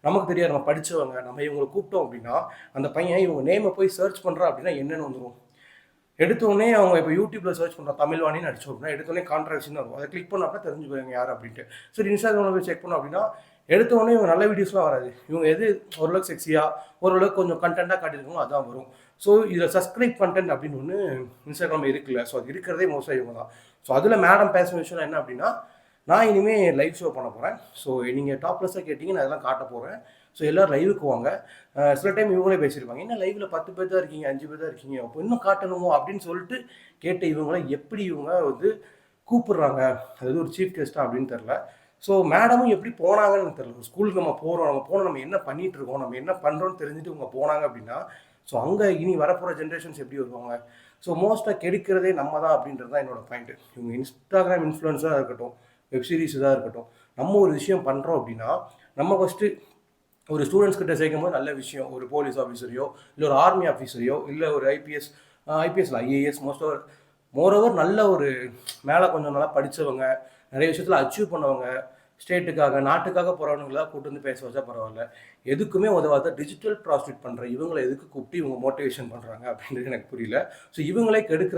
நமக்கு தெரியாது, நம்ம படித்தவங்க, நம்ம இவங்களை கூப்பிட்டோம் அப்படின்னா அந்த பையன் இவங்க நேமை போய் சர்ச் பண்ணுறா அப்படின்னா என்னென்னு வந்துடும். எடுத்தோடனே அவங்க இப்போ யூடியூப்ல சர்ச் பண்ணுறோம் தமிழ்வாணின்னு அடிச்சு அப்படின்னா எடுத்தோடனே கான்ட்ரவர்சின்னு வரும். அதை கிளிக் பண்ண அப்படின்னா தெரிஞ்சு போயிருங்க யார் அப்படின்ட்டு. சரி இன்ஸ்டாகிராமில் போய் செக் பண்ணோம் அப்படின்னா எடுத்தோடனே இவங்க நல்ல வீடியோஸ்லாம் வராது. இவங்க எது ஓரளவுக்கு செக்ஸியாக ஓரளவுக்கு கொஞ்சம் கண்டென்ட்டாக காட்டியிருக்கோம் அதான் வரும். ஸோ இதில் சப்ஸ்கிரைப் கண்டென்ட் அப்படின்னு ஒன்று இன்ஸ்டாகிராம் இருக்குல்ல, ஸோ அது இருக்கிறதே மோஸ்ட்டாக இவங்க தான். ஸோ அதில் மேடம் பேசுகிற விஷயம் என்ன அப்படின்னா, நான் இனிமேல் லைவ் ஷோ பண்ண போகிறேன். ஸோ நீங்கள் டாப்லெஸ்ஸாக கேட்டிங்க, நான் அதெல்லாம் காட்ட போகிறேன். ஸோ எல்லோரும் லைவுக்கு வாங்க. சில டைம் இவங்களே பேசியிருப்பாங்க, என்ன லைவில் 10 பேர் தான் இருக்கீங்க, 5 பேர் தான் இருக்கீங்க, அப்போ இன்னும் காட்டணுமோ அப்படின்னு சொல்லிட்டு கேட்ட இவங்களை எப்படி இவங்க வந்து கூப்பிடுறாங்க, அதாவது ஒரு சீஃப் கெஸ்ட்டாக அப்படின்னு தெரில. ஸோ மேடமும் எப்படி போனாங்கன்னு தெரில. ஸ்கூலுக்கு நம்ம போகிறோம், நம்ம போனோம், நம்ம என்ன பண்ணிகிட்டு இருக்கோம், நம்ம என்ன பண்ணுறோன்னு தெரிஞ்சுட்டு இவங்க போனாங்க அப்படின்னா, ஸோ அங்கே இனி வரப்போகிற ஜென்ரேஷன்ஸ் எப்படி வருவாங்க. ஸோ மோஸ்ட்டாக கெடுக்கிறதே நம்ம தான் அப்படின்றது தான் என்னோட பாயிண்ட்டு. இவங்க இன்ஸ்டாகிராம் இன்ஃப்ளூயன்ஸாக இருக்கட்டும், வெப்சீரிஸ் இதாக இருக்கட்டும், நம்ம ஒரு விஷயம் பண்ணுறோம் அப்படின்னா நம்ம ஃபஸ்ட்டு ஒரு ஸ்டூடெண்ட்ஸ் கிட்ட சேர்க்கும் போது நல்ல விஷயம், ஒரு போலீஸ் ஆஃபீஸரையோ இல்லை ஒரு ஆர்மி ஆஃபீஸரையோ இல்லை ஒரு ஐபிஎஸ்ல ஐஏஎஸ் மோரோவர் நல்ல ஒரு மேலே கொஞ்சம் நல்லா படித்தவங்க, நிறைய விஷயத்தில் அச்சீவ் பண்ணவங்க, ஸ்டேட்டுக்காக நாட்டுக்காக போகிறவங்களாக கூப்பிட்டு வந்து பேச வச்சா பரவாயில்ல. எதுக்குமே உதவாத டிஜிட்டல் ப்ராஸ்டியூட் பண்ணுற இவங்களை எதுக்கு கூப்பிட்டு இவங்க மோட்டிவேஷன் பண்ணுறாங்க அப்படின்றது எனக்கு புரியல. ஸோ இவங்களே கெடுக்கிற